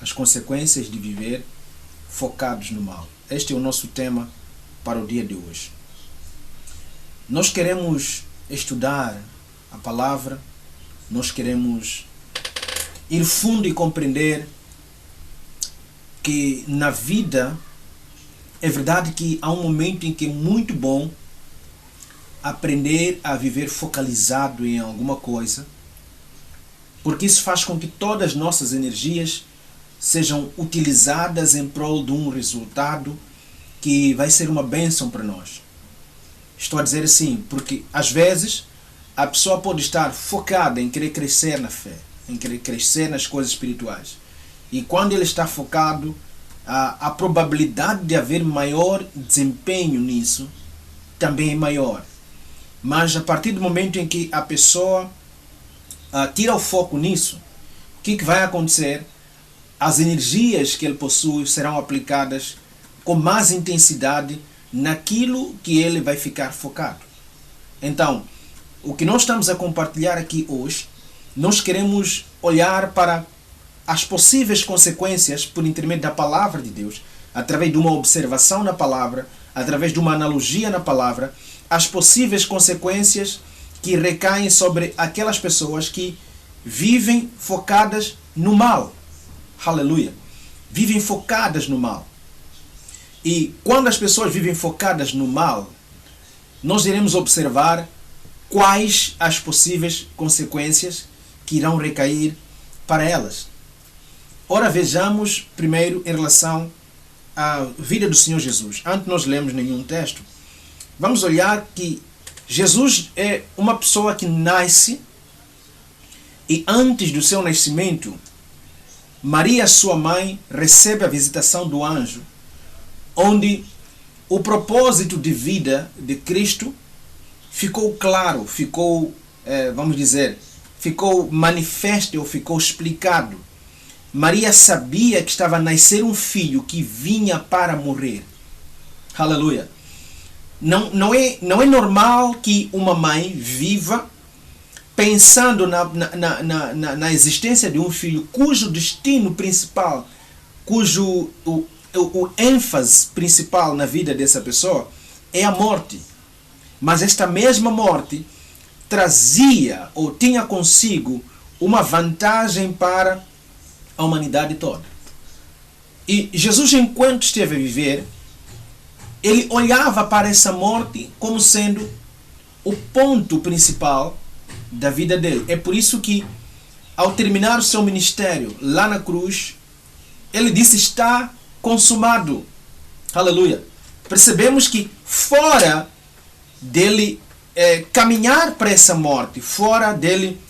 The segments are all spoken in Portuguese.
as consequências de viver focados no mal. Este é o nosso tema para o dia de hoje. Nós queremos estudar a palavra, nós queremos ir fundo e compreender que na vida é verdade que há um momento em que é muito bom aprender a viver focalizado em alguma coisa, porque isso faz com que todas as nossas energias sejam utilizadas em prol de um resultado que vai ser uma bênção para nós. Estou a dizer assim, porque às vezes a pessoa pode estar focada em querer crescer na fé, em querer crescer nas coisas espirituais. E quando ele está focado, a probabilidade de haver maior desempenho nisso também é maior. Mas a partir do momento em que a pessoa tira o foco nisso, o que vai acontecer? As energias que ele possui serão aplicadas com mais intensidade naquilo que ele vai ficar focado. Então, o que nós estamos a compartilhar aqui hoje, nós queremos olhar para as possíveis consequências por intermédio da palavra de Deus, através de uma observação na palavra, através de uma analogia na palavra, as possíveis consequências que recaem sobre aquelas pessoas que vivem focadas no mal. Aleluia! Vivem focadas no mal. E quando as pessoas vivem focadas no mal, nós iremos observar quais as possíveis consequências que irão recair para elas. Ora, vejamos primeiro em relação à vida do Senhor Jesus. Antes de nós lermos nenhum texto, vamos olhar que Jesus é uma pessoa que nasce e antes do seu nascimento, Maria, sua mãe, recebe a visitação do anjo, onde o propósito de vida de Cristo ficou claro, ficou manifesto ou ficou explicado. Maria sabia que estava a nascer um filho que vinha para morrer. Aleluia! Não é normal que uma mãe viva pensando na existência de um filho cujo destino principal, cujo o ênfase principal na vida dessa pessoa é a morte. Mas esta mesma morte trazia ou tinha consigo uma vantagem para a humanidade toda. E Jesus, enquanto esteve a viver, ele olhava para essa morte como sendo o ponto principal da vida dele. É por isso que, ao terminar o seu ministério lá na cruz, ele disse: está consumado. Aleluia! Percebemos que fora dele caminhar para essa morte, fora dele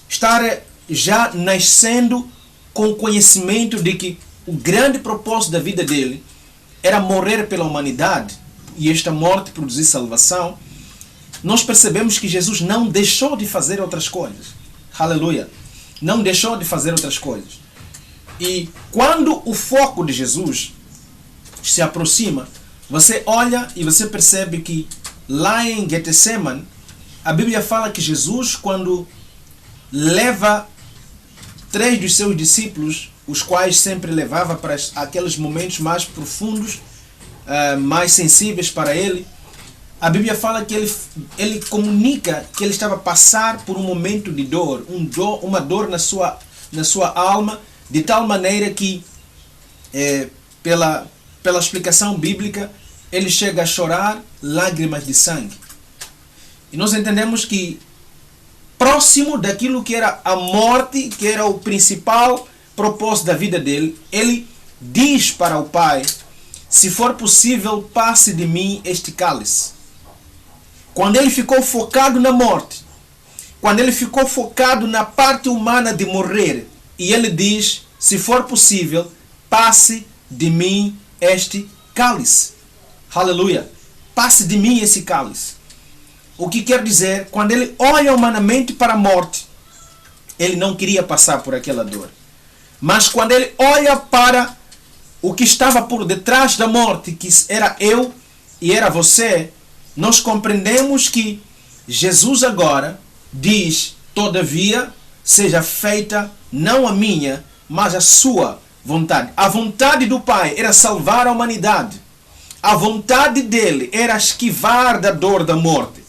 estar já nascendo com o conhecimento de que o grande propósito da vida dele era morrer pela humanidade e esta morte produzir salvação, nós percebemos que Jesus não deixou de fazer outras coisas. Aleluia! Não deixou de fazer outras coisas. E quando o foco de Jesus se aproxima, você olha e você percebe que lá em Getsemane, a Bíblia fala que Jesus, quando leva 3 dos seus discípulos, os quais sempre levava para aqueles momentos mais profundos, mais sensíveis para ele, a Bíblia fala que ele comunica que ele estava a passar por um momento de dor, uma dor na sua alma, de tal maneira que, pela explicação bíblica, ele chega a chorar lágrimas de sangue. E nós entendemos que, próximo daquilo que era a morte, que era o principal propósito da vida dele, ele diz para o Pai: se for possível, passe de mim este cálice. Quando ele ficou focado na morte, quando ele ficou focado na parte humana de morrer, e ele diz: se for possível, passe de mim este cálice. Aleluia! Passe de mim esse cálice. O que quer dizer, quando ele olha humanamente para a morte, ele não queria passar por aquela dor. Mas quando ele olha para o que estava por detrás da morte, que era eu e era você, nós compreendemos que Jesus agora diz: todavia, seja feita não a minha, mas a sua vontade. A vontade do Pai era salvar a humanidade. A vontade dele era esquivar da dor da morte.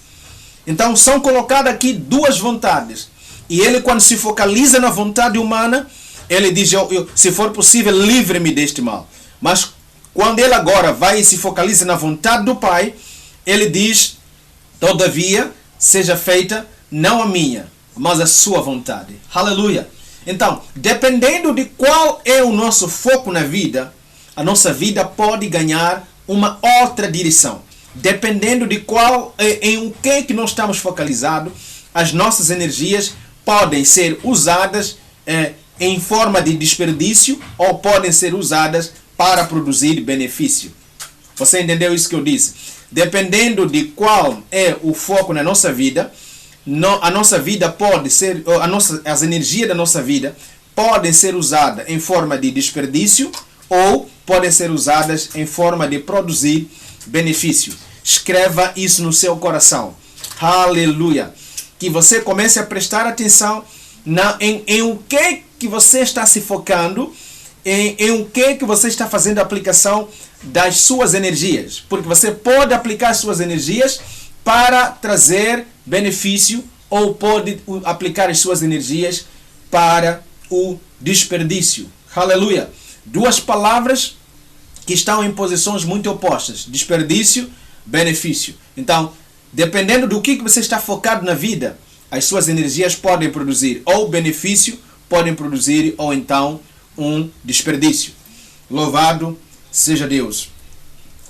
Então são colocadas aqui duas vontades. E ele, quando se focaliza na vontade humana, ele diz, se for possível, livre-me deste mal. Mas quando ele agora vai e se focaliza na vontade do Pai, ele diz, todavia, seja feita não a minha, mas a sua vontade. Aleluia! Então, dependendo de qual é o nosso foco na vida, a nossa vida pode ganhar uma outra direção. Dependendo de qual, em o que nós estamos focalizados, as nossas energias podem ser usadas em forma de desperdício ou podem ser usadas para produzir benefício. Você entendeu isso que eu disse? Dependendo de qual é o foco na nossa vida, a nossa vida pode ser, as energias da nossa vida podem ser usadas em forma de desperdício ou podem ser usadas em forma de produzir benefício. Escreva isso no seu coração. Aleluia! Que você comece a prestar atenção em o que você está se focando, em o que você está fazendo a aplicação das suas energias. Porque você pode aplicar as suas energias para trazer benefício ou pode aplicar as suas energias para o desperdício. Aleluia! Duas palavras que estão em posições muito opostas. Desperdício, benefício. Então, dependendo do que você está focado na vida, as suas energias podem produzir ou benefício, podem produzir ou então um desperdício. Louvado seja Deus.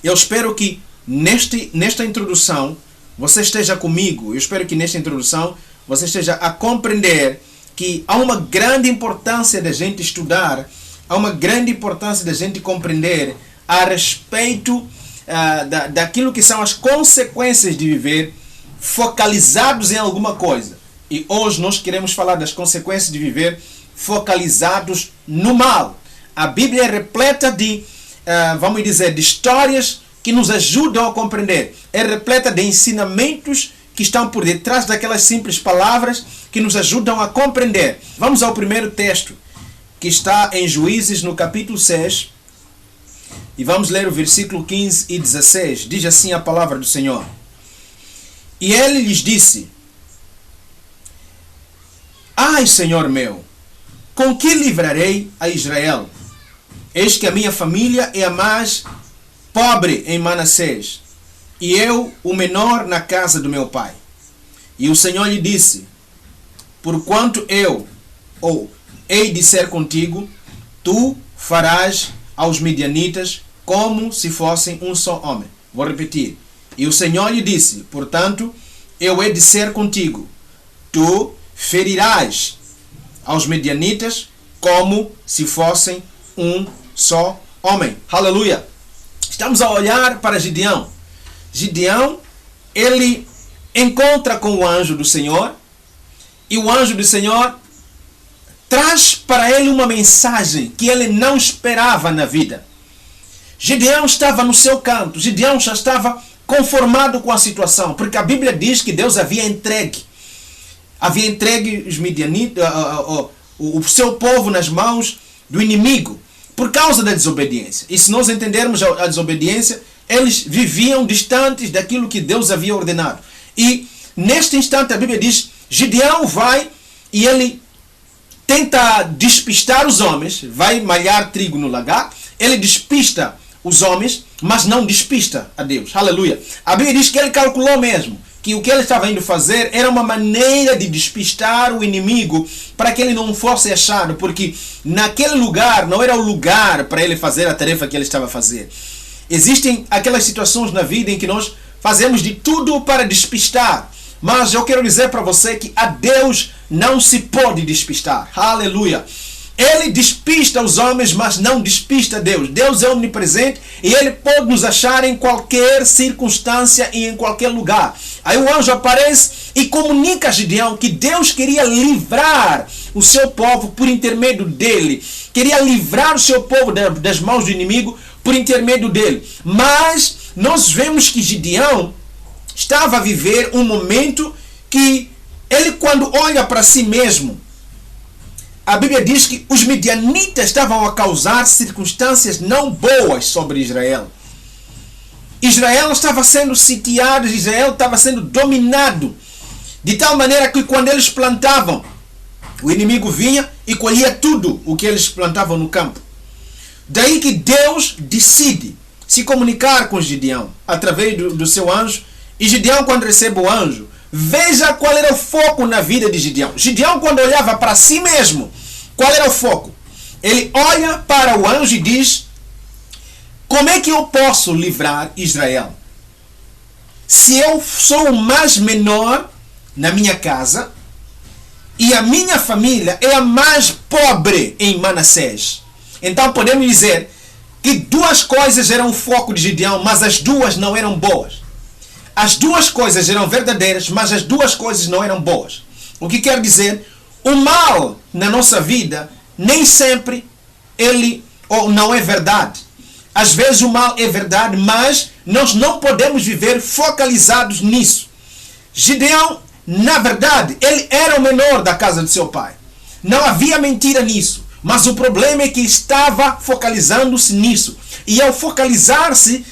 Eu espero que nesta introdução você esteja comigo. Eu espero que nesta introdução você esteja a compreender que há uma grande importância da gente estudar, há uma grande importância da gente compreender a respeito daquilo que são as consequências de viver focalizados em alguma coisa. E hoje nós queremos falar das consequências de viver focalizados no mal. A Bíblia é repleta de, vamos dizer, de histórias que nos ajudam a compreender. É repleta de ensinamentos que estão por detrás daquelas simples palavras que nos ajudam a compreender. Vamos ao primeiro texto, que está em Juízes, no capítulo 6. E vamos ler o versículo 15 e 16. Diz assim a palavra do Senhor. E ele lhes disse: Ai, Senhor meu, com que livrarei a Israel? Eis que a minha família é a mais pobre em Manassés, e eu o menor na casa do meu pai. E o Senhor lhe disse: Porquanto hei de ser contigo, tu farás aos midianitas como se fossem um só homem. Vou repetir. E o Senhor lhe disse: Portanto, eu hei de ser contigo, tu ferirás aos midianitas como se fossem um só homem. Aleluia! Estamos a olhar para Gideão. Gideão, ele encontra com o anjo do Senhor, e o anjo do Senhor traz para ele uma mensagem que ele não esperava na vida. Gideão estava no seu canto, Gideão já estava conformado com a situação, porque a Bíblia diz que Deus havia entregue os midianitas, o seu povo nas mãos do inimigo, por causa da desobediência. E se nós entendermos a desobediência, eles viviam distantes daquilo que Deus havia ordenado. E neste instante a Bíblia diz, Gideão vai e ele tenta despistar os homens, vai malhar trigo no lagar, ele despista os homens, mas não despista a Deus. Aleluia! A Bíblia diz que ele calculou mesmo que o que ele estava indo fazer era uma maneira de despistar o inimigo para que ele não fosse achado, porque naquele lugar não era o lugar para ele fazer a tarefa que ele estava a fazer. Existem aquelas situações na vida em que nós fazemos de tudo para despistar, mas eu quero dizer para você que a Deus não se pode despistar. Aleluia! Ele despista os homens, mas não despista Deus. Deus é onipresente e Ele pode nos achar em qualquer circunstância e em qualquer lugar. Aí o anjo aparece e comunica a Gideão que Deus queria livrar o seu povo por intermédio dele. Queria livrar o seu povo das mãos do inimigo por intermédio dele. Mas nós vemos que Gideão estava a viver um momento que ele, quando olha para si mesmo, a Bíblia diz que os midianitas estavam a causar circunstâncias não boas sobre Israel. Israel estava sendo sitiado, Israel estava sendo dominado, de tal maneira que quando eles plantavam, o inimigo vinha e colhia tudo o que eles plantavam no campo. Daí que Deus decide se comunicar com Gideão através do seu anjo. E Gideão, quando recebe o anjo, veja qual era o foco na vida de Gideão. Gideão, quando olhava para si mesmo, qual era o foco? Ele olha para o anjo e diz: como é que eu posso livrar Israel? Se eu sou o mais menor na minha casa e a minha família é a mais pobre em Manassés. Então podemos dizer que duas coisas eram o foco de Gideão, mas as duas não eram boas. As duas coisas eram verdadeiras, mas as duas coisas não eram boas. O que quer dizer? O mal na nossa vida, nem sempre ele ou não é verdade. Às vezes o mal é verdade, mas nós não podemos viver focalizados nisso. Gideão, na verdade, ele era o menor da casa de seu pai. Não havia mentira nisso. Mas o problema é que estava focalizando-se nisso. E ao focalizar-se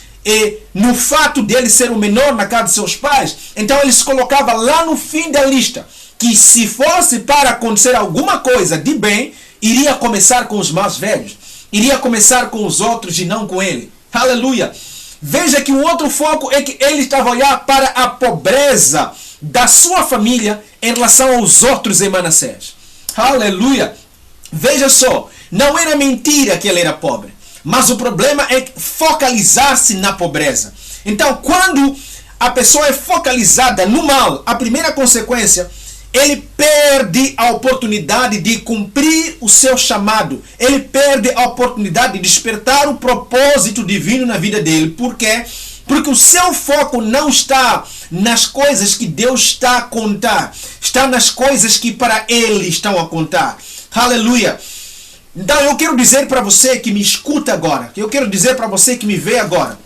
no fato dele ser o menor na casa de seus pais, então ele se colocava lá no fim da lista. Que se fosse para acontecer alguma coisa de bem, iria começar com os mais velhos. Iria começar com os outros e não com ele. Aleluia! Veja que o outro foco é que ele estava a olhar para a pobreza da sua família em relação aos outros em Manassés. Aleluia! Veja só, não era mentira que ele era pobre, mas o problema é focalizar-se na pobreza. Então, quando a pessoa é focalizada no mal, a primeira consequência, ele perde a oportunidade de cumprir o seu chamado. Ele perde a oportunidade de despertar o propósito divino na vida dele. Por quê? Porque o seu foco não está nas coisas que Deus está a contar. Está nas coisas que para ele estão a contar. Aleluia! Então eu quero dizer para você que me escuta agora, eu quero dizer para você que me vê agora,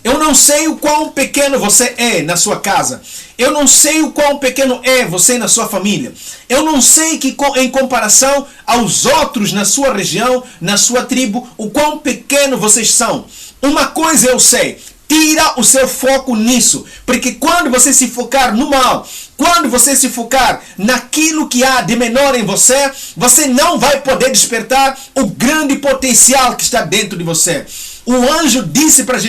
eu não sei o quão pequeno você é na sua casa, eu não sei o quão pequeno é você na sua família, eu não sei que em comparação aos outros na sua região, na sua tribo, o quão pequeno vocês são. Uma coisa eu sei: tira o seu foco nisso, porque quando você se focar no mal, quando você se focar naquilo que há de menor em você, você não vai poder despertar o grande potencial que está dentro de você. O anjo disse para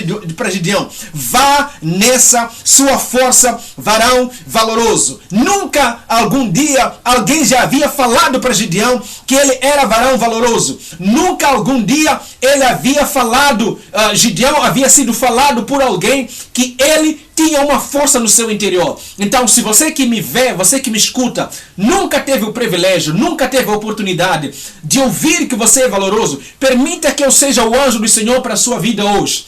Gideão: vá nessa sua força, varão valoroso. Nunca algum dia alguém já havia falado para Gideão que ele era varão valoroso. Nunca algum dia ele havia falado, Gideão havia sido falado por alguém que ele tinha uma força no seu interior. Então, se você que me vê, você que me escuta, nunca teve o privilégio, nunca teve a oportunidade de ouvir que você é valoroso, permita que eu seja o anjo do Senhor para a sua vida hoje.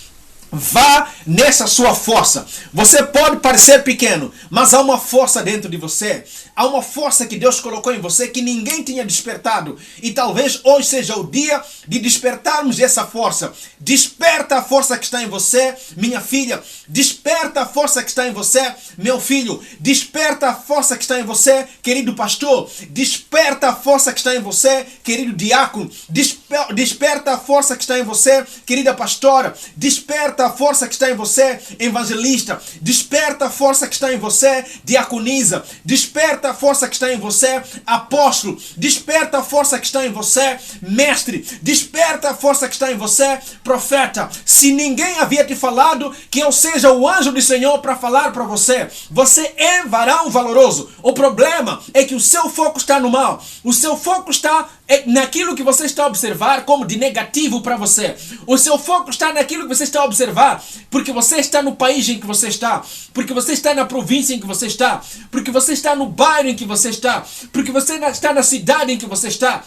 Vá nessa sua força. Você pode parecer pequeno, mas há uma força dentro de você. Há uma força que Deus colocou em você que ninguém tinha despertado. E talvez hoje seja o dia de despertarmos essa força. Desperta a força que está em você, minha filha. Desperta a força que está em você, meu filho. Desperta a força que está em você, querido pastor. Desperta a força que está em você, querido diácono. Desperta a força que está em você, querida pastora. Desperta a força que está em você, evangelista. Desperta a força que está em você, diaconisa. Desperta a força que está em você, apóstolo. Desperta a força que está em você, mestre. Desperta a força que está em você, profeta. Se ninguém havia te falado, que eu seja o anjo do Senhor para falar para você. Você é varão valoroso. O problema é que o seu foco está no mal. O seu foco está naquilo que você está a observar como de negativo para você. O seu foco está naquilo que você está a observar porque você está no país em que você está, porque você está na província em que você está, porque você está no bairro em que você está, porque você está na cidade em que você está,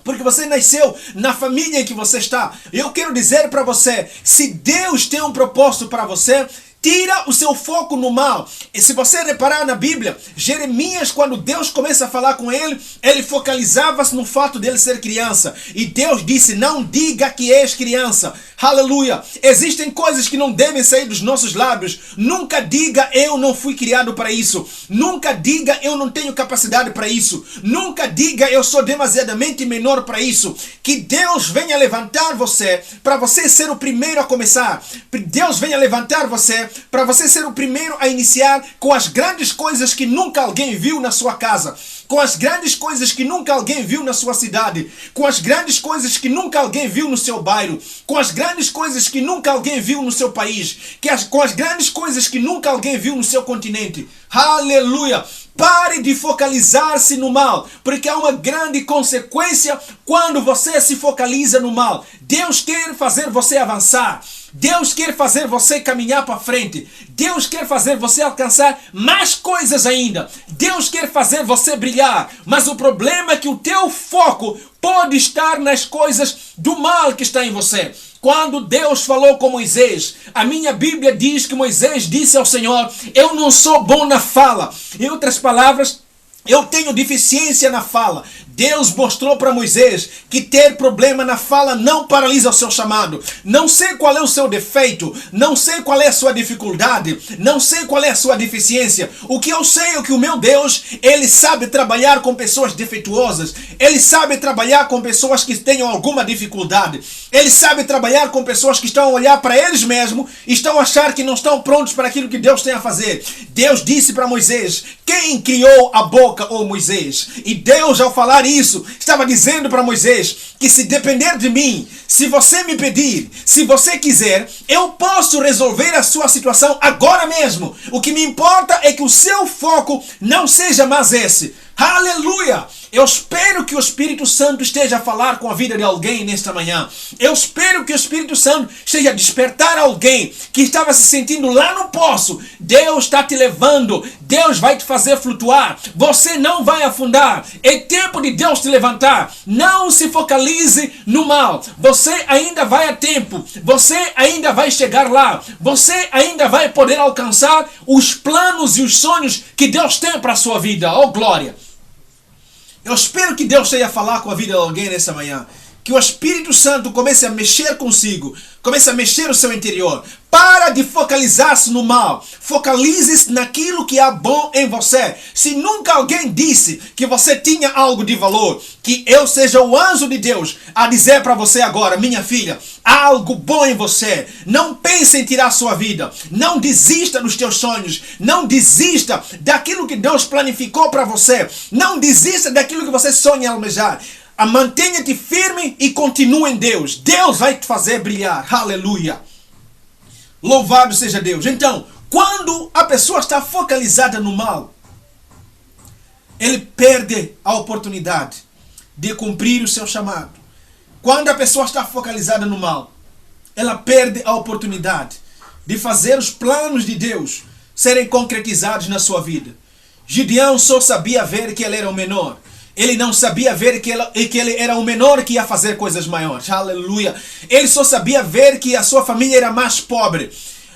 porque você nasceu na família em que você está. Eu quero dizer para você, se Deus tem um propósito para você, Tira o seu foco no mal. E se você reparar na Bíblia, Jeremias, quando Deus começa a falar com ele, ele focalizava-se no fato dele ser criança. E Deus disse, não diga que és criança. Aleluia. Existem coisas que não devem sair dos nossos lábios. Nunca diga, eu não fui criado para isso. Nunca diga, eu não tenho capacidade para isso. Nunca diga, eu sou demasiadamente menor para isso. Que Deus venha levantar você, para você ser o primeiro a começar. Deus venha levantar você, para você ser o primeiro a iniciar com as grandes coisas que nunca alguém viu na sua casa, com as grandes coisas que nunca alguém viu na sua cidade, com as grandes coisas que nunca alguém viu no seu bairro, com as grandes coisas que nunca alguém viu no seu país, com as grandes coisas que nunca alguém viu no seu continente. Aleluia! Pare de focalizar-se no mal, porque há uma grande consequência quando você se focaliza no mal. Deus quer fazer você avançar. Deus quer fazer você caminhar para frente. Deus quer fazer você alcançar mais coisas ainda. Deus quer fazer você brilhar. Mas o problema é que o teu foco pode estar nas coisas do mal que está em você. Quando Deus falou com Moisés, a minha Bíblia diz que Moisés disse ao Senhor, eu não sou bom na fala. Em outras palavras, eu tenho deficiência na fala. Deus mostrou para Moisés que ter problema na fala não paralisa o seu chamado. Não sei qual é o seu defeito, não sei qual é a sua dificuldade, não sei qual é a sua deficiência. O que eu sei é que o meu Deus, Ele sabe trabalhar com pessoas defeituosas. Ele sabe trabalhar com pessoas que tenham alguma dificuldade. Ele sabe trabalhar com pessoas que estão a olhar para eles mesmos e estão a achar que não estão prontos para aquilo que Deus tem a fazer. Deus disse para Moisés, quem criou a boca, ó Moisés? E Deus, ao falar isso, estava dizendo para Moisés que se depender de mim, se você me pedir, se você quiser, eu posso resolver a sua situação agora mesmo. O que me importa é que o seu foco não seja mais esse. Aleluia! Eu espero que o Espírito Santo esteja a falar com a vida de alguém nesta manhã. Eu espero que o Espírito Santo esteja a despertar alguém que estava se sentindo lá no poço. Deus está te levando. Deus vai te fazer flutuar. Você não vai afundar. É tempo de Deus te levantar. Não se focalize no mal. Você ainda vai a tempo. Você ainda vai chegar lá. Você ainda vai poder alcançar os planos e os sonhos que Deus tem para a sua vida. Oh, glória! Eu espero que Deus esteja a falar com a vida de alguém nessa manhã. Que o Espírito Santo comece a mexer consigo. Comece a mexer o seu interior. Para de focalizar-se no mal. Focalize-se naquilo que há bom em você. Se nunca alguém disse que você tinha algo de valor, que eu seja o anjo de Deus a dizer para você agora, minha filha, há algo bom em você. Não pense em tirar sua vida. Não desista dos teus sonhos. Não desista daquilo que Deus planificou para você. Não desista daquilo que você sonha almejar. Mantenha-te firme e continue em Deus. Deus vai te fazer brilhar. Aleluia. Louvado seja Deus. Então, quando a pessoa está focalizada no mal, ele perde a oportunidade de cumprir o seu chamado. Quando a pessoa está focalizada no mal, ela perde a oportunidade de fazer os planos de Deus serem concretizados na sua vida. Gideão só sabia ver que ele era o menor. Ele não sabia ver que ele era o menor que ia fazer coisas maiores. Aleluia. Ele só sabia ver que a sua família era mais pobre.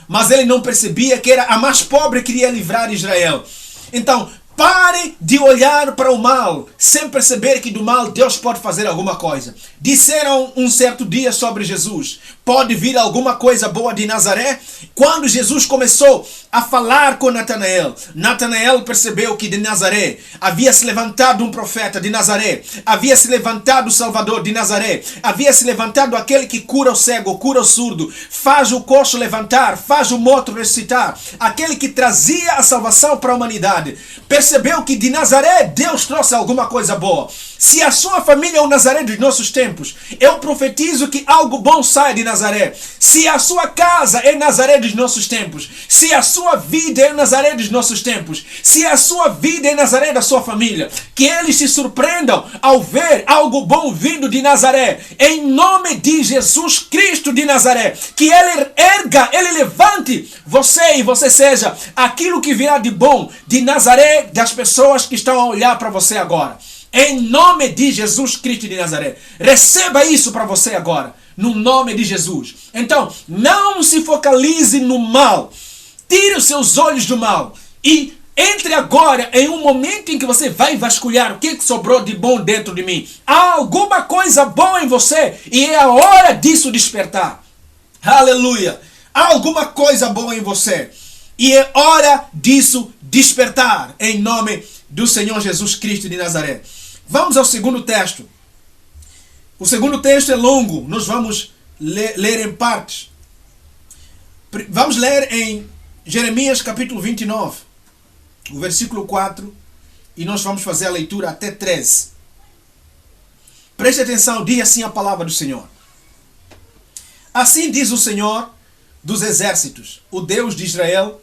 Mas ele não percebia que era a mais pobre que iria livrar Israel. Então, pare de olhar para o mal sem perceber que do mal Deus pode fazer alguma coisa. Disseram um certo dia sobre Jesus, pode vir alguma coisa boa de Nazaré? Quando Jesus começou a falar com Natanael, Natanael percebeu que de Nazaré havia se levantado um profeta de Nazaré, havia se levantado o Salvador de Nazaré, havia se levantado aquele que cura o cego, cura o surdo, faz o coxo levantar, faz o morto ressuscitar, aquele que trazia a salvação para a humanidade. Percebeu que de Nazaré Deus trouxe alguma coisa boa. Se a sua família é o Nazaré dos nossos tempos, eu profetizo que algo bom sai de Nazaré. Se a sua casa é Nazaré dos nossos tempos, se a sua vida é Nazaré dos nossos tempos, se a sua vida é Nazaré da sua família, que eles se surpreendam ao ver algo bom vindo de Nazaré, em nome de Jesus Cristo de Nazaré, que Ele erga, Ele levante você e você seja aquilo que virá de bom de Nazaré, das pessoas que estão a olhar para você agora. Em nome de Jesus Cristo de Nazaré. Receba isso para você agora. No nome de Jesus. Então, não se focalize no mal. Tire os seus olhos do mal e entre agora em um momento em que você vai vasculhar o que sobrou de bom dentro de mim. Há alguma coisa boa em você e é a hora disso despertar. Aleluia! Há alguma coisa boa em você e é hora disso despertar em nome do Senhor Jesus Cristo de Nazaré. Vamos ao segundo texto. O segundo texto é longo, nós vamos ler em partes. Vamos ler em Jeremias capítulo 29. O versículo 4, e nós vamos fazer a leitura até 13. Preste atenção, diz assim a palavra do Senhor. Assim diz o Senhor dos exércitos, o Deus de Israel,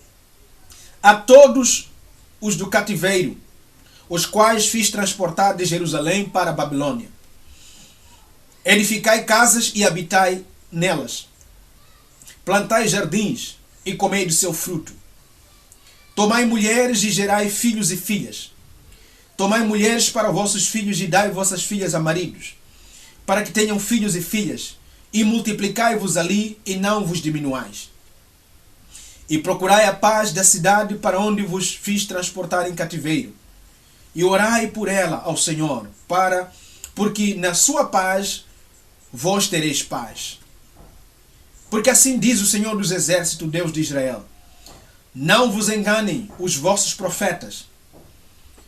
a todos os do cativeiro, os quais fiz transportar de Jerusalém para a Babilônia. Edificai casas e habitai nelas. Plantai jardins e comei do seu fruto. Tomai mulheres e gerai filhos e filhas. Tomai mulheres para vossos filhos e dai vossas filhas a maridos, para que tenham filhos e filhas, e multiplicai-vos ali e não vos diminuais. E procurai a paz da cidade para onde vos fiz transportar em cativeiro, e orai por ela ao Senhor, porque na sua paz vós tereis paz. Porque assim diz o Senhor dos exércitos, Deus de Israel: não vos enganem os vossos profetas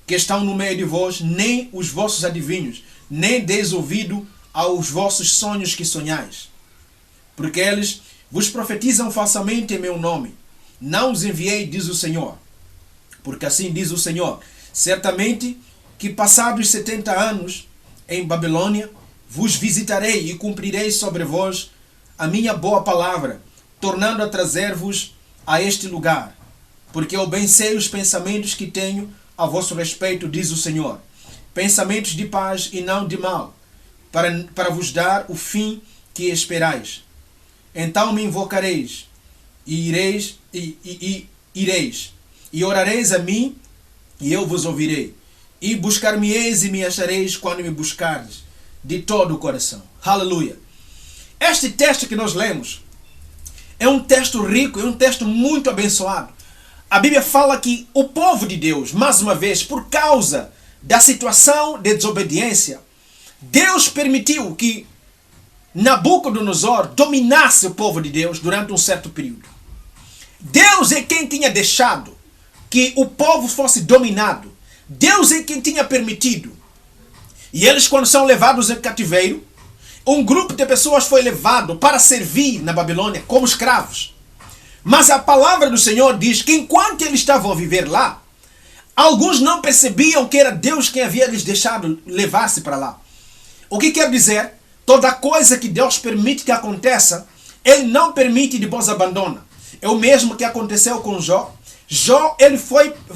que estão no meio de vós, nem os vossos adivinhos, nem deis ouvido aos vossos sonhos que sonhais. Porque eles vos profetizam falsamente em meu nome. Não os enviei, diz o Senhor. Porque assim diz o Senhor: certamente que passados 70 anos em Babilônia, vos visitarei e cumprirei sobre vós a minha boa palavra, tornando a trazer-vos a este lugar, porque eu bem sei os pensamentos que tenho a vosso respeito, diz o Senhor, pensamentos de paz e não de mal, para vos dar o fim que esperais. Então me invocareis e ireis, e orareis a mim, e eu vos ouvirei, e buscar-me-eis e me achareis quando me buscardes de todo o coração. Aleluia! Este texto que nós lemos é um texto rico, é um texto muito abençoado. A Bíblia fala que o povo de Deus, mais uma vez, por causa da situação de desobediência, Deus permitiu que Nabucodonosor dominasse o povo de Deus durante um certo período. Deus é quem tinha deixado que o povo fosse dominado. Deus é quem tinha permitido. E eles, quando são levados em cativeiro, um grupo de pessoas foi levado para servir na Babilônia como escravos. Mas a palavra do Senhor diz que enquanto eles estavam a viver lá, alguns não percebiam que era Deus quem havia lhes deixado levar-se para lá. O que quer dizer? Toda coisa que Deus permite que aconteça, Ele não permite e depois abandona. É o mesmo que aconteceu com Jó. Jó,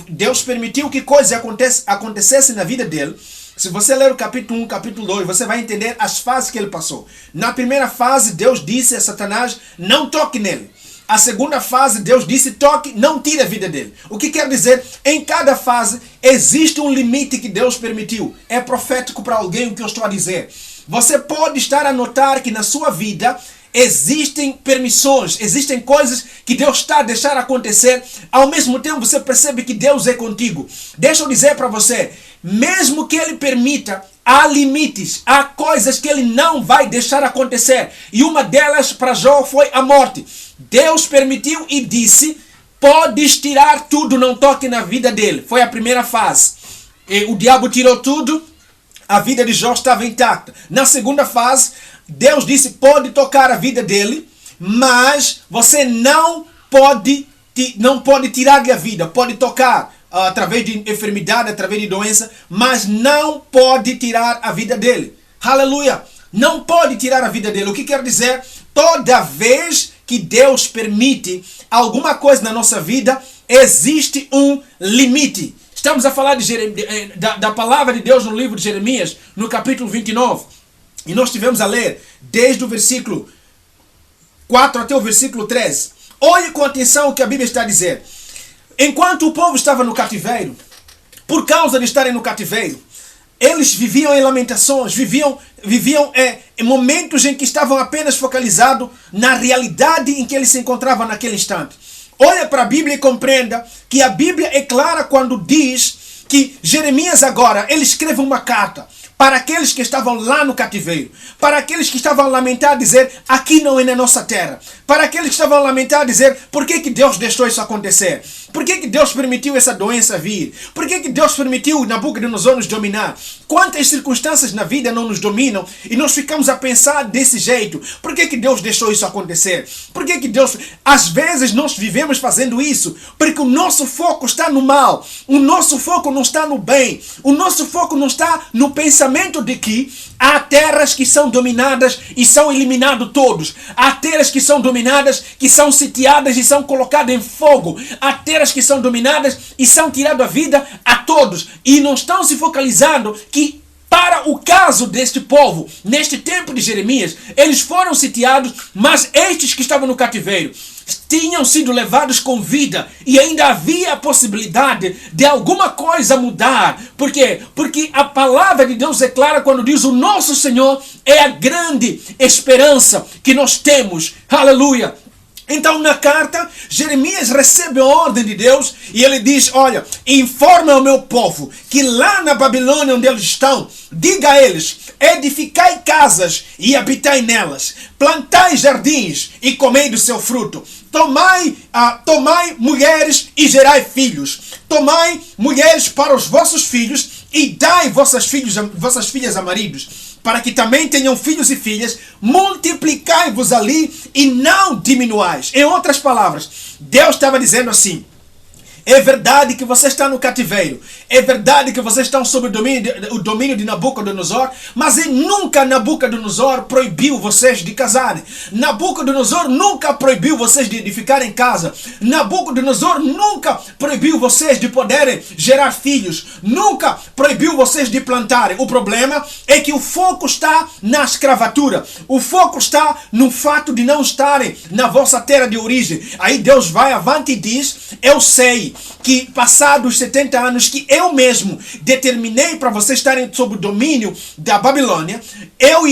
Deus permitiu que coisas acontecessem na vida dele. Se você ler o capítulo 1, capítulo 2, você vai entender as fases que ele passou. Na primeira fase, Deus disse a Satanás: não toque nele. A segunda fase, Deus disse: toque, não tire a vida dele. O que quer dizer? Em cada fase, existe um limite que Deus permitiu. É profético para alguém o que eu estou a dizer. Você pode estar a notar que na sua vida existem permissões, existem coisas que Deus está a deixar acontecer. Ao mesmo tempo você percebe que Deus é contigo. Deixa eu dizer para você, mesmo que Ele permita, há limites, há coisas que Ele não vai deixar acontecer. E uma delas para Jó foi a morte. Deus permitiu e disse: podes tirar tudo, não toque na vida dele. Foi a primeira fase. E o diabo tirou tudo, a vida de Jó estava intacta. Na segunda fase, Deus disse: pode tocar a vida dele, mas você não pode tirar-lhe a vida. Pode tocar através de enfermidade, através de doença, mas não pode tirar a vida dele. Aleluia! Não pode tirar a vida dele. O que quer dizer? Toda vez que Deus permite alguma coisa na nossa vida, existe um limite. Estamos a falar da palavra de Deus no livro de Jeremias, no capítulo 29. E nós tivemos a ler desde o versículo 4 até o versículo 13. Olhe com atenção o que a Bíblia está a dizer. Enquanto o povo estava no cativeiro, por causa de estarem no cativeiro, eles viviam em lamentações, viviam em momentos em que estavam apenas focalizados na realidade em que eles se encontravam naquele instante. Olha para a Bíblia e compreenda que a Bíblia é clara quando diz que Jeremias agora, ele escreve uma carta para aqueles que estavam lá no cativeiro, para aqueles que estavam a lamentar, dizer, aqui não é na nossa terra, para aqueles que estavam a lamentar, dizer, por que Deus deixou isso acontecer? Por que Deus permitiu essa doença vir? Por que Deus permitiu Nabucodonosor nos dominar? Quantas circunstâncias na vida não nos dominam e nós ficamos a pensar desse jeito? Por que Deus deixou isso acontecer? Por que Deus... Às vezes nós vivemos fazendo isso porque o nosso foco está no mal, o nosso foco não está no bem, o nosso foco não está no pensamento de que há terras que são dominadas e são eliminados todos. Há terras que são dominadas, que são sitiadas e são colocadas em fogo. Há terras que são dominadas e são tiradas a vida a todos. E não estão se focalizando que para o caso deste povo, neste tempo de Jeremias, eles foram sitiados, mas estes que estavam no cativeiro tinham sido levados com vida e ainda havia a possibilidade de alguma coisa mudar. Por quê? Porque a palavra de Deus é clara quando diz o nosso Senhor é a grande esperança que nós temos. Aleluia! Então na carta, Jeremias recebe a ordem de Deus e ele diz, olha, informa ao meu povo que lá na Babilônia onde eles estão, diga a eles, edificai casas e habitai nelas, plantai jardins e comei do seu fruto, tomai mulheres e gerai filhos, tomai mulheres para os vossos filhos e dai vossas filhas a maridos, para que também tenham filhos e filhas, multiplicai-vos ali e não diminuais. Em outras palavras, Deus estava dizendo assim, é verdade que você está no cativeiro, é verdade que vocês estão sob o domínio de Nabucodonosor, mas nunca Nabucodonosor proibiu vocês de casarem. Nabucodonosor nunca proibiu vocês de edificar em casa. Nabucodonosor nunca proibiu vocês de poderem gerar filhos. Nunca proibiu vocês de plantarem. O problema é que o foco está na escravatura. O foco está no fato de não estarem na vossa terra de origem. Aí Deus vai avante e diz, eu sei que passados 70 anos que eu mesmo determinei para vocês estarem sob o domínio da Babilônia, eu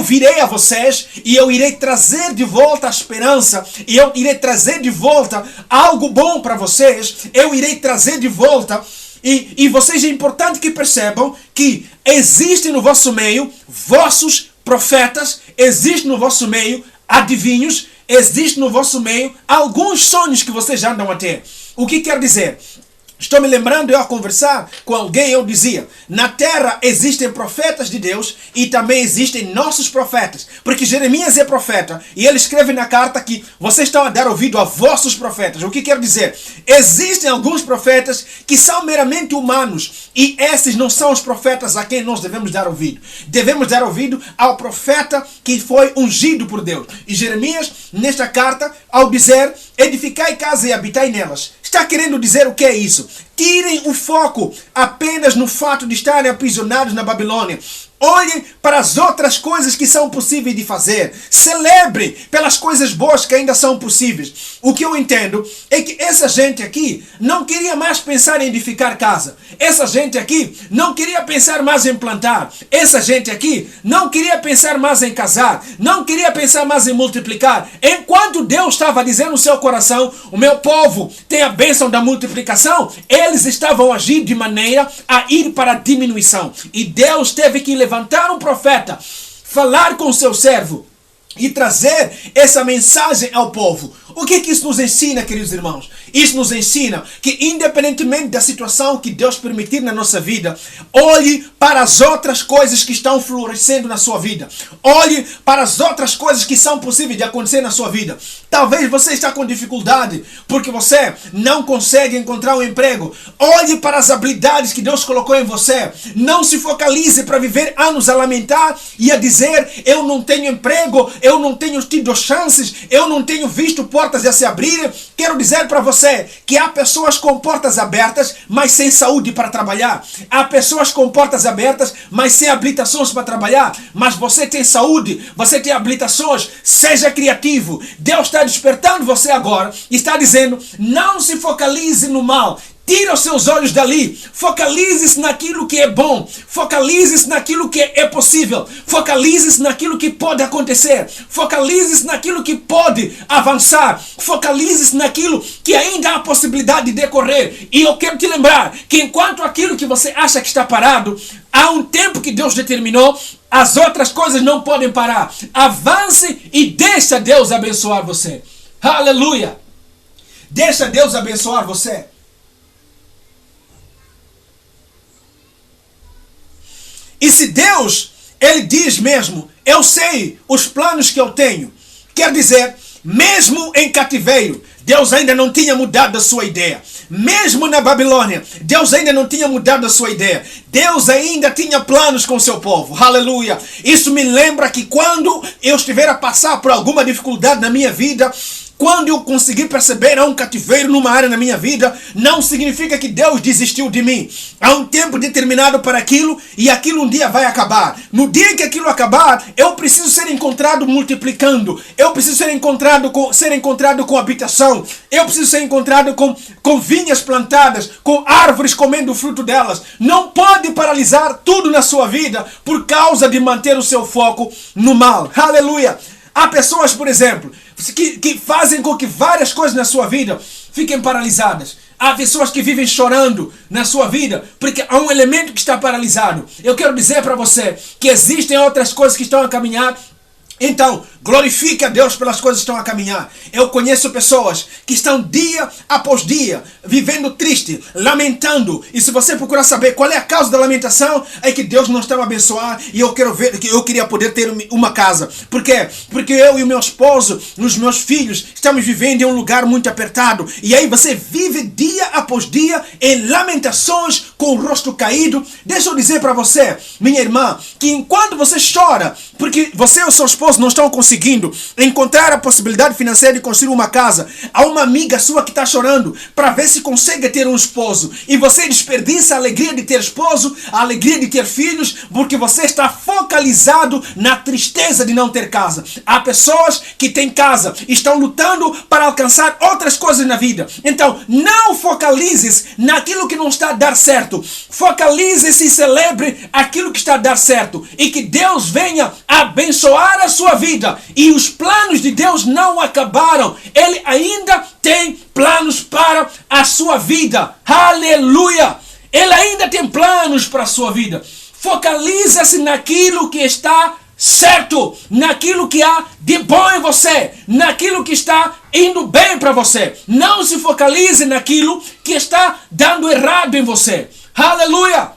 virei a vocês e eu irei trazer de volta a esperança e eu irei trazer de volta algo bom para vocês, eu irei trazer de volta e vocês é importante que percebam que existem no vosso meio vossos profetas, existem no vosso meio adivinhos, existe no vosso meio alguns sonhos que vocês já andam a ter. O que quer dizer? Estou me lembrando, eu a conversar com alguém, eu dizia, na terra existem profetas de Deus e também existem nossos profetas. Porque Jeremias é profeta e ele escreve na carta que vocês estão a dar ouvido a vossos profetas. O que quer dizer? Existem alguns profetas que são meramente humanos e esses não são os profetas a quem nós devemos dar ouvido. Devemos dar ouvido ao profeta que foi ungido por Deus. E Jeremias, nesta carta, ao dizer, edificai casa e habitai nelas, está querendo dizer o que é isso? Tirem o foco apenas no fato de estarem aprisionados na Babilônia. Olhem para as outras coisas que são possíveis de fazer. Celebrem pelas coisas boas que ainda são possíveis. O que eu entendo é que essa gente aqui não queria mais pensar em edificar casa. Essa gente aqui não queria pensar mais em plantar. Essa gente aqui não queria pensar mais em casar. Não queria pensar mais em multiplicar. Enquanto Deus estava dizendo no seu coração, o meu povo tem a bênção da multiplicação, eles estavam agindo de maneira a ir para a diminuição. E Deus teve que levantar um profeta, falar com seu servo e trazer essa mensagem ao povo. O que isso nos ensina, queridos irmãos? Isso nos ensina que, independentemente da situação que Deus permitir na nossa vida, olhe para as outras coisas que estão florescendo na sua vida. Olhe para as outras coisas que são possíveis de acontecer na sua vida. Talvez você está com dificuldade porque você não consegue encontrar um emprego. Olhe para as habilidades que Deus colocou em você. Não se focalize para viver anos a lamentar e a dizer, eu não tenho emprego, eu não tenho tido chances, eu não tenho visto portas a se abrirem. Quero dizer para você que há pessoas com portas abertas, mas sem saúde para trabalhar. Há pessoas com portas abertas, mas sem habilitações para trabalhar. Mas você tem saúde, você tem habilitações, seja criativo. Deus está despertando você agora e está dizendo, não se focalize no mal. Tira os seus olhos dali. Focalize-se naquilo que é bom. Focalize-se naquilo que é possível. Focalize-se naquilo que pode acontecer. Focalize-se naquilo que pode avançar. Focalize-se naquilo que ainda há possibilidade de decorrer. E eu quero te lembrar que enquanto aquilo que você acha que está parado, há um tempo que Deus determinou, as outras coisas não podem parar. Avance e deixa Deus abençoar você. Aleluia! Deixa Deus abençoar você. E se Deus, Ele diz mesmo, eu sei os planos que eu tenho. Quer dizer, mesmo em cativeiro, Deus ainda não tinha mudado a sua ideia. Mesmo na Babilônia, Deus ainda não tinha mudado a sua ideia. Deus ainda tinha planos com o seu povo. Aleluia! Isso me lembra que quando eu estiver a passar por alguma dificuldade na minha vida, quando eu conseguir perceber há um cativeiro numa área na minha vida, não significa que Deus desistiu de mim. Há um tempo determinado para aquilo e aquilo um dia vai acabar. No dia que aquilo acabar, eu preciso ser encontrado multiplicando. Eu preciso ser encontrado com habitação. Eu preciso ser encontrado com vinhas plantadas, com árvores comendo o fruto delas. Não pode paralisar tudo na sua vida por causa de manter o seu foco no mal. Aleluia! Há pessoas, por exemplo, que fazem com que várias coisas na sua vida fiquem paralisadas. Há pessoas que vivem chorando na sua vida porque há um elemento que está paralisado. Eu quero dizer para você que existem outras coisas que estão a caminhar. Então, glorifique a Deus pelas coisas que estão a caminhar. Eu conheço pessoas que estão dia após dia vivendo triste, lamentando. E se você procurar saber qual é a causa da lamentação, é que Deus não está a abençoar. E eu queria poder ter uma casa. Por quê? Porque eu e o meu esposo, os meus filhos, estamos vivendo em um lugar muito apertado. E aí você vive dia após dia em lamentações, com o rosto caído. Deixa eu dizer para você, minha irmã, que enquanto você chora, porque você e o seu esposo não estão conseguindo encontrar a possibilidade financeira de construir uma casa, há uma amiga sua que está chorando para ver se consegue ter um esposo, e você desperdiça a alegria de ter esposo, a alegria de ter filhos, porque você está focalizado na tristeza de não ter casa. Há pessoas que têm casa, estão lutando para alcançar outras coisas na vida. Então não focalize-se naquilo que não está a dar certo. Focalize-se e celebre aquilo que está a dar certo, e que Deus venha abençoar a sua vida. E os planos de Deus não acabaram. Ele ainda tem planos para a sua vida. Aleluia! Ele ainda tem planos para a sua vida. Focalize-se naquilo que está certo, naquilo que há de bom em você, naquilo que está indo bem para você. Não se focalize naquilo que está dando errado em você. Aleluia!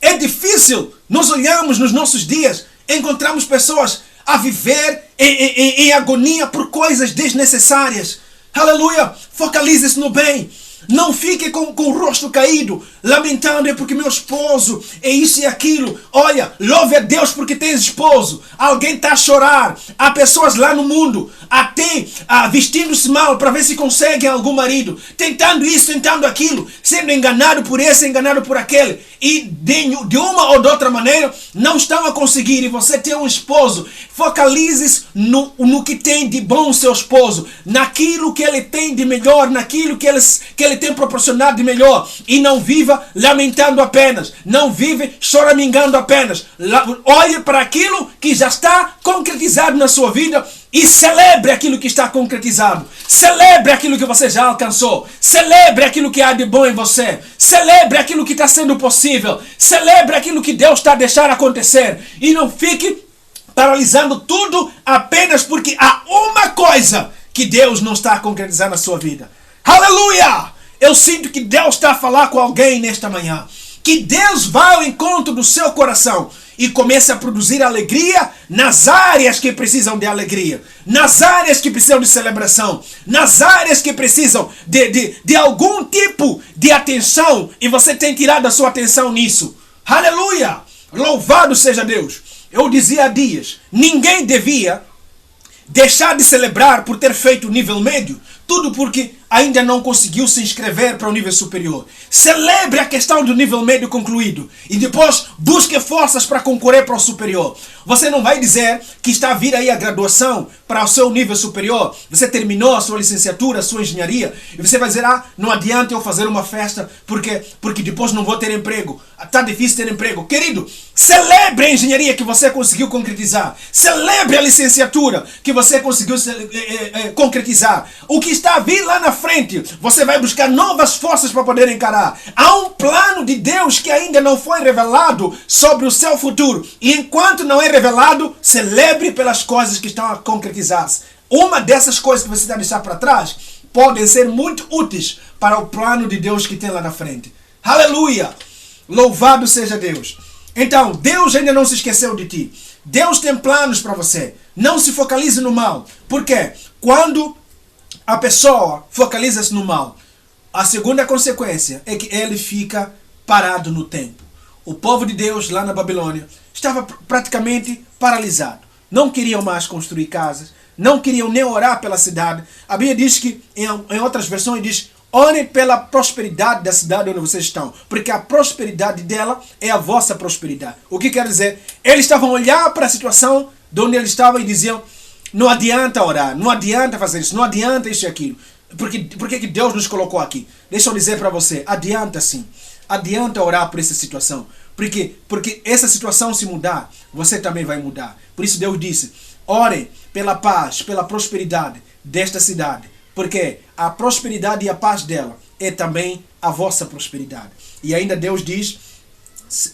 É difícil, nós olhamos nos nossos dias, encontramos pessoas a viver em agonia por coisas desnecessárias. Aleluia! Focalize-se no bem. Não fique com o rosto caído, lamentando, é porque meu esposo é isso e aquilo. Olha, louve a Deus porque tens esposo. Alguém está a chorar. Há pessoas lá no mundo até vestindo-se mal para ver se conseguem algum marido, tentando isso, tentando aquilo, sendo enganado por esse, enganado por aquele, e de uma ou de outra maneira não estão a conseguir. E você tem um esposo, focalize-se no que tem de bom o seu esposo, naquilo que ele tem de melhor, naquilo que ele tem proporcionado de melhor, e não viva lamentando apenas, não vive choramingando apenas. Olhe para aquilo que já está concretizado na sua vida e celebre aquilo que está concretizado. Celebre aquilo que você já alcançou. Celebre aquilo que há de bom em você. Celebre aquilo que está sendo possível. Celebre aquilo que Deus está a deixar acontecer. E não fique paralisando tudo apenas porque há uma coisa que Deus não está a concretizar na sua vida. Aleluia! Eu sinto que Deus está a falar com alguém nesta manhã. Que Deus vá ao encontro do seu coração e comece a produzir alegria nas áreas que precisam de alegria, nas áreas que precisam de celebração, nas áreas que precisam de algum tipo de atenção, e você tem tirado a sua atenção nisso. Aleluia! Louvado seja Deus! Eu dizia há dias, ninguém devia deixar de celebrar por ter feito o nível médio, tudo porque ainda não conseguiu se inscrever para o nível superior. Celebre a questão do nível médio concluído e depois busque forças para concorrer para o superior. Você não vai dizer que está a vir aí a graduação para o seu nível superior, você terminou a sua licenciatura, a sua engenharia, e você vai dizer, não adianta eu fazer uma festa porque depois não vou ter emprego. Está difícil ter emprego. Querido, celebre a engenharia que você conseguiu concretizar. Celebre a licenciatura que você conseguiu concretizar. O que está a vir lá na frente, você vai buscar novas forças para poder encarar. Há um plano de Deus que ainda não foi revelado sobre o seu futuro. E enquanto não é revelado, celebre pelas coisas que estão a concretizar-se. Uma dessas coisas que você está a deixar para trás podem ser muito úteis para o plano de Deus que tem lá na frente. Aleluia! Louvado seja Deus. Então, Deus ainda não se esqueceu de ti. Deus tem planos para você. Não se focalize no mal. Por quê? Quando a pessoa focaliza-se no mal, a segunda consequência é que ele fica parado no tempo. O povo de Deus lá na Babilônia estava praticamente paralisado. Não queriam mais construir casas. Não queriam nem orar pela cidade. A Bíblia diz que, em outras versões, diz: orem pela prosperidade da cidade onde vocês estão, porque a prosperidade dela é a vossa prosperidade. O que quer dizer? Eles estavam a olhar para a situação de onde eles estavam e diziam: não adianta orar, não adianta fazer isso, não adianta isso e aquilo. Por que Deus nos colocou aqui? Deixa eu dizer para você, adianta sim. Adianta orar por essa situação. Porque essa situação se mudar, você também vai mudar. Por isso Deus disse: orem pela paz, pela prosperidade desta cidade. Porque a prosperidade e a paz dela é também a vossa prosperidade. E ainda Deus diz: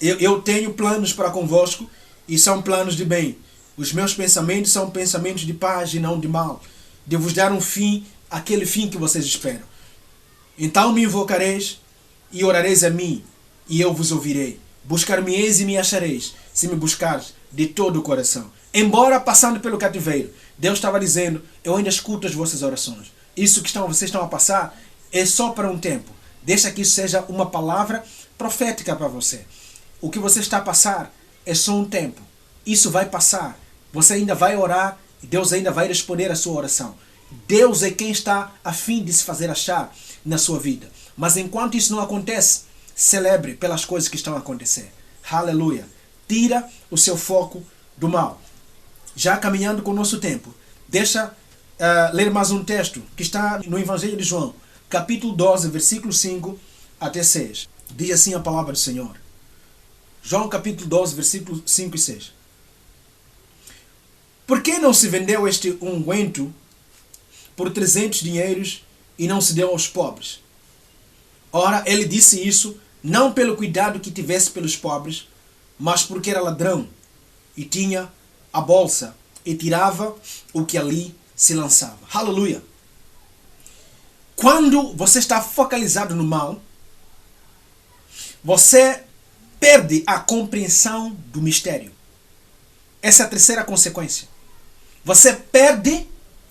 eu tenho planos para convosco e são planos de bem. Os meus pensamentos são pensamentos de paz e não de mal, de vos dar um fim, aquele fim que vocês esperam. Então me invocareis e orareis a mim, e eu vos ouvirei. Buscar-me-eis e me achareis, se me buscares de todo o coração. Embora passando pelo cativeiro, Deus estava dizendo: eu ainda escuto as vossas orações. Isso que vocês estão a passar é só para um tempo. Deixa que isso seja uma palavra profética para você. O que você está a passar é só um tempo. Isso vai passar. Você ainda vai orar e Deus ainda vai responder a sua oração. Deus é quem está a fim de se fazer achar na sua vida. Mas enquanto isso não acontece, celebre pelas coisas que estão a acontecer. Aleluia. Tira o seu foco do mal. Já caminhando com o nosso tempo, deixa ler mais um texto que está no Evangelho de João, capítulo 12, versículo 5 até 6. Diz assim a palavra do Senhor. João capítulo 12, versículo 5 e 6. Por que não se vendeu este unguento por 300 dinheiros e não se deu aos pobres? Ora, ele disse isso não pelo cuidado que tivesse pelos pobres, mas porque era ladrão e tinha a bolsa e tirava o que ali se lançava. Aleluia! Quando você está focalizado no mal, você perde a compreensão do mistério. Essa é a terceira consequência. Você perde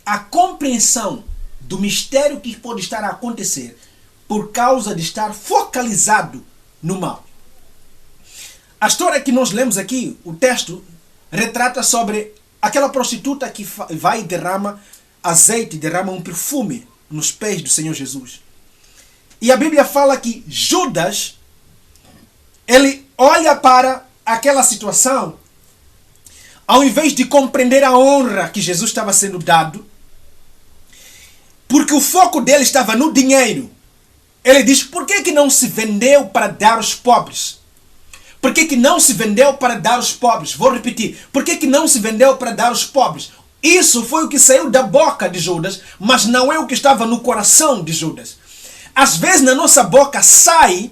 a compreensão do mistério que pode estar a acontecer por causa de estar focalizado no mal. A história que nós lemos aqui, o texto, retrata sobre aquela prostituta que vai e derrama azeite, derrama um perfume nos pés do Senhor Jesus. E a Bíblia fala que Judas, ele olha para aquela situação, ao invés de compreender a honra que Jesus estava sendo dado, porque o foco dele estava no dinheiro. Ele diz: por que não se vendeu para dar aos pobres? Por que não se vendeu para dar aos pobres? Vou repetir. Por que não se vendeu para dar aos pobres? Isso foi o que saiu da boca de Judas, mas não é o que estava no coração de Judas. Às vezes na nossa boca sai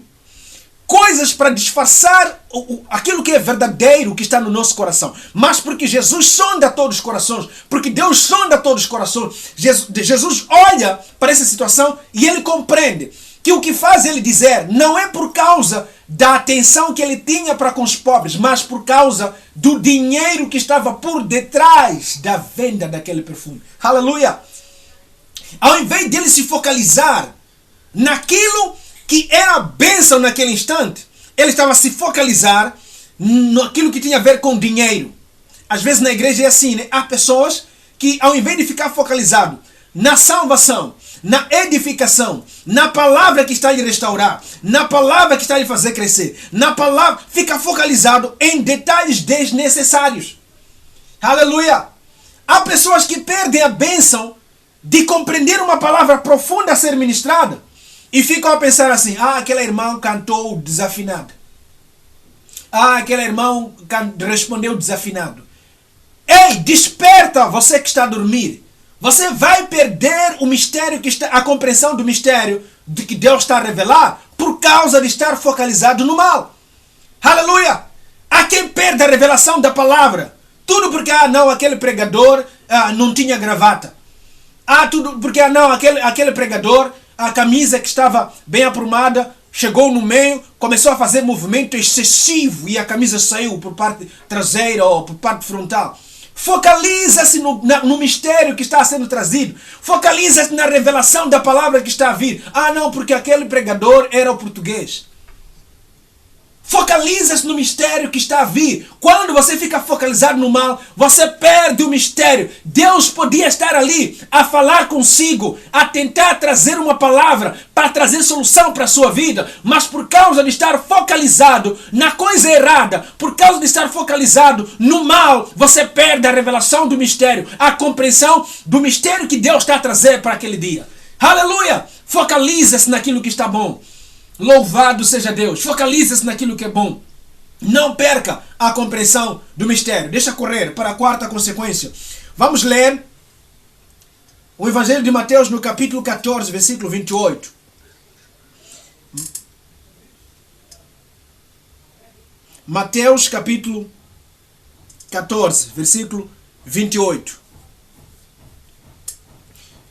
coisas para disfarçar aquilo que é verdadeiro, que está no nosso coração. Mas porque Jesus sonda todos os corações, porque Deus sonda todos os corações, Jesus olha para essa situação e ele compreende que o que faz ele dizer não é por causa da atenção que ele tinha para com os pobres, mas por causa do dinheiro que estava por detrás da venda daquele perfume. Aleluia! Ao invés dele se focalizar naquilo que era a bênção naquele instante, ele estava a se focalizar naquilo que tinha a ver com dinheiro. Às vezes na igreja é assim, né? Há pessoas que, ao invés de ficar focalizado na salvação, na edificação, na palavra que está a lhe restaurar, na palavra que está a lhe fazer crescer, na palavra, fica focalizado em detalhes desnecessários. Aleluia! Há pessoas que perdem a bênção de compreender uma palavra profunda a ser ministrada e ficam a pensar assim: aquele irmão cantou desafinado. Aquele irmão respondeu desafinado. Ei, desperta, você que está a dormir. Você vai perder o mistério a compreensão do mistério de que Deus está a revelar por causa de estar focalizado no mal. Aleluia! Há quem perde a revelação da palavra. Tudo porque, aquele pregador não tinha gravata. Tudo porque, aquele pregador, a camisa que estava bem aprumada, chegou no meio, começou a fazer movimento excessivo e a camisa saiu por parte traseira ou por parte frontal. Focaliza-se no mistério que está sendo trazido. Focaliza-se na revelação da palavra que está a vir. Porque aquele pregador era o português. Focaliza-se no mistério que está a vir. Quando você fica focalizado no mal, você perde o mistério. Deus podia estar ali a falar consigo, a tentar trazer uma palavra para trazer solução para a sua vida, mas por causa de estar focalizado na coisa errada, por causa de estar focalizado no mal, você perde a revelação do mistério, a compreensão do mistério que Deus está a trazer para aquele dia. Aleluia! Focaliza-se naquilo que está bom. Louvado seja Deus. Focaliza-se naquilo que é bom. Não perca a compreensão do mistério. Deixa correr para a quarta consequência. Vamos ler o Evangelho de Mateus no capítulo 14, versículo 28. Mateus capítulo 14, versículo 28.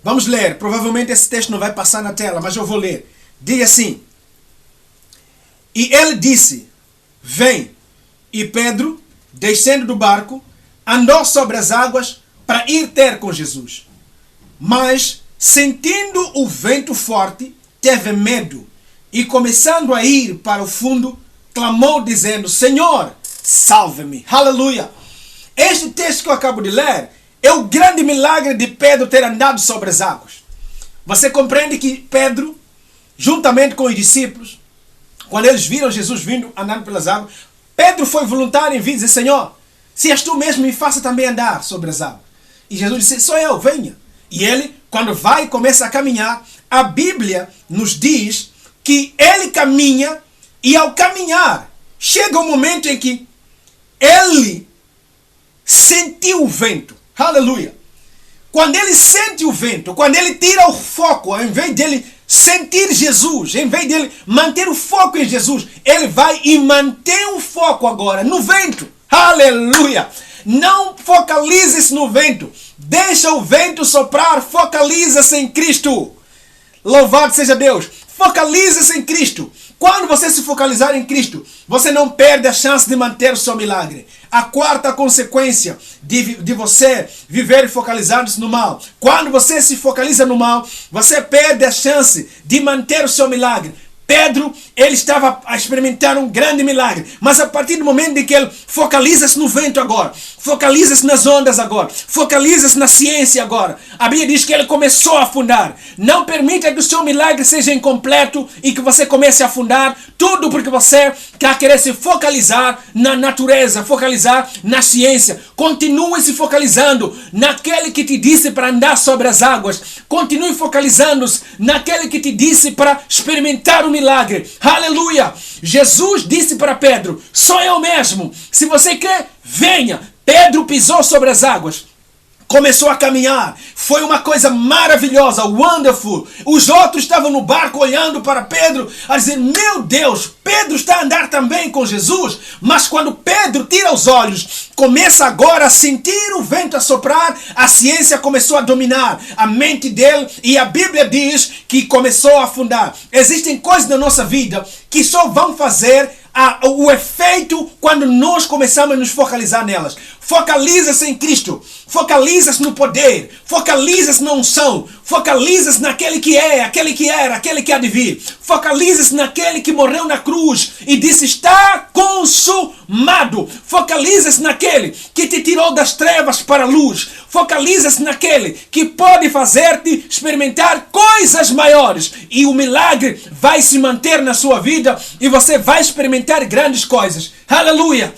Vamos ler. Provavelmente esse texto não vai passar na tela, mas eu vou ler. Diz assim: e ele disse: vem. E Pedro, descendo do barco, andou sobre as águas para ir ter com Jesus. Mas, sentindo o vento forte, teve medo. E começando a ir para o fundo, clamou dizendo: Senhor, salve-me. Aleluia. Este texto que eu acabo de ler é o grande milagre de Pedro ter andado sobre as águas. Você compreende que Pedro, juntamente com os discípulos, quando eles viram Jesus vindo andando pelas águas, Pedro foi voluntário em vir dizer: Senhor, se és tu mesmo, me faça também andar sobre as águas. E Jesus disse: sou eu, venha. E ele, quando vai e começa a caminhar, a Bíblia nos diz que ele caminha e ao caminhar, chega um momento em que ele sentiu o vento. Aleluia. Quando ele sente o vento, quando ele tira o foco, ao invés dele sentir Jesus, em vez dele manter o foco em Jesus, ele vai e mantém o foco agora no vento. Aleluia! Não focalize-se no vento. Deixa o vento soprar. Focaliza-se em Cristo. Louvado seja Deus. Focalize-se em Cristo. Quando você se focalizar em Cristo, você não perde a chance de manter o seu milagre. A quarta consequência de você viver focalizado no mal. Quando você se focaliza no mal, você perde a chance de manter o seu milagre. Pedro, ele estava a experimentar um grande milagre. Mas a partir do momento em que ele focaliza-se no vento agora, focaliza-se nas ondas agora, focaliza-se na ciência agora, a Bíblia diz que ele começou a afundar. Não permita que o seu milagre seja incompleto e que você comece a afundar. Tudo porque você quer querer se focalizar na natureza, focalizar na ciência. Continue se focalizando naquele que te disse para andar sobre as águas. Continue focalizando-se naquele que te disse para experimentar o milagre. Aleluia! Jesus disse para Pedro: sou eu mesmo. Se você quer, venha. Pedro pisou sobre as águas. Começou a caminhar. Foi uma coisa maravilhosa, wonderful. Os outros estavam no barco olhando para Pedro, a dizer: meu Deus, Pedro está a andar também com Jesus. Mas quando Pedro tira os olhos, começa agora a sentir o vento a soprar, a ciência começou a dominar a mente dele e a Bíblia diz que começou a afundar. Existem coisas na nossa vida que só vão fazer o efeito quando nós começamos a nos focalizar nelas. Focaliza-se em Cristo. Focaliza-se no poder. Focaliza-se na unção. Focaliza-se naquele que é, aquele que era, aquele que há de vir. Focaliza-se naquele que morreu na cruz e disse: está consumado. Focaliza-se naquele que te tirou das trevas para a luz. Focaliza-se naquele que pode fazer-te experimentar coisas maiores. E o milagre vai se manter na sua vida e você vai experimentar grandes coisas. Aleluia!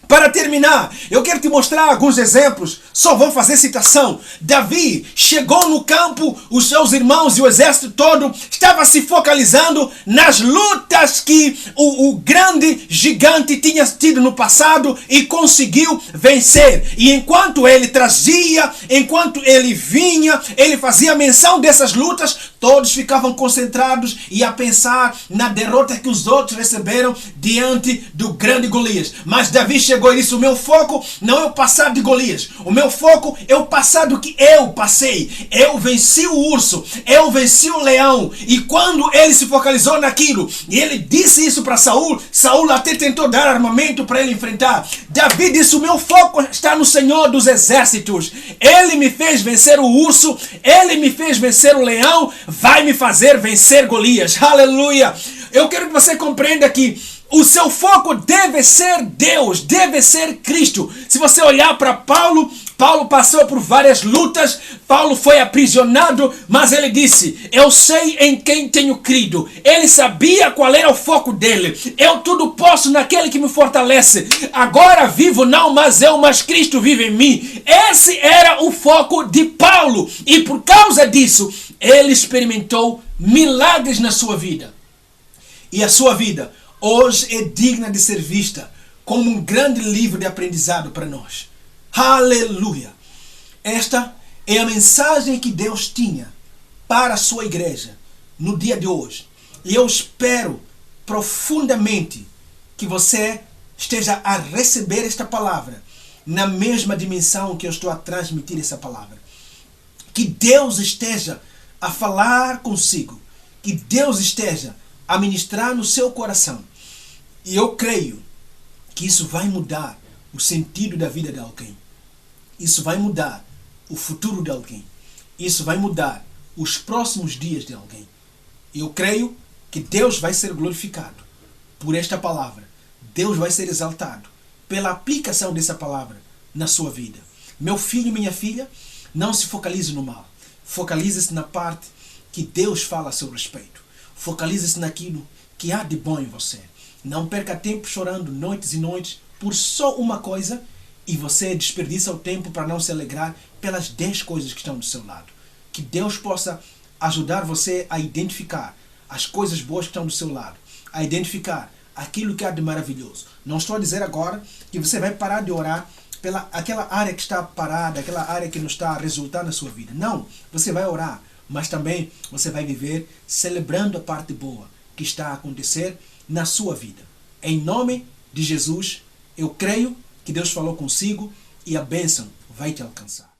Para terminar, eu quero te mostrar alguns exemplos, só vou fazer citação. Davi chegou no campo, os seus irmãos e o exército todo estava se focalizando nas lutas que o grande gigante tinha tido no passado e conseguiu vencer. E enquanto ele trazia, enquanto ele vinha, ele fazia menção dessas lutas, todos ficavam concentrados e a pensar na derrota que os outros receberam diante do grande Golias. Mas Davi chegou e disse: o meu foco não é o passado de Golias. O meu foco é o passado que eu passei. Eu venci o urso. Eu venci o leão. E quando ele se focalizou naquilo, e ele disse isso para Saul, Saul até tentou dar armamento para ele enfrentar. Davi disse: o meu foco está no Senhor dos Exércitos. Ele me fez vencer o urso. Ele me fez vencer o leão. Vai me fazer vencer Golias. Aleluia! Eu quero que você compreenda que o seu foco deve ser Deus, deve ser Cristo. Se você olhar para Paulo, Paulo passou por várias lutas, Paulo foi aprisionado, mas ele disse: eu sei em quem tenho crido. Ele sabia qual era o foco dele. Eu tudo posso naquele que me fortalece. Agora vivo não mais eu, mas Cristo vive em mim. Esse era o foco de Paulo. E por causa disso, ele experimentou milagres na sua vida. E a sua vida hoje é digna de ser vista como um grande livro de aprendizado para nós. Aleluia! Esta é a mensagem que Deus tinha para a sua igreja no dia de hoje. E eu espero profundamente que você esteja a receber esta palavra na mesma dimensão que eu estou a transmitir essa palavra. Que Deus esteja a falar consigo. Que Deus esteja a ministrar no seu coração. E eu creio que isso vai mudar o sentido da vida de alguém. Isso vai mudar o futuro de alguém. Isso vai mudar os próximos dias de alguém. E eu creio que Deus vai ser glorificado por esta palavra. Deus vai ser exaltado pela aplicação dessa palavra na sua vida. Meu filho e minha filha, não se focalize no mal. Focalize-se na parte que Deus fala a seu respeito. Focalize-se naquilo que há de bom em você. Não perca tempo chorando noites e noites por só uma coisa e você desperdiça o tempo para não se alegrar pelas 10 coisas que estão do seu lado. Que Deus possa ajudar você a identificar as coisas boas que estão do seu lado, a identificar aquilo que há de maravilhoso. Não estou a dizer agora que você vai parar de orar pela aquela área que está parada, aquela área que não está a resultar na sua vida. Não, você vai orar, mas também você vai viver celebrando a parte boa que está a acontecer na sua vida. Em nome de Jesus, eu creio que Deus falou consigo e a bênção vai te alcançar.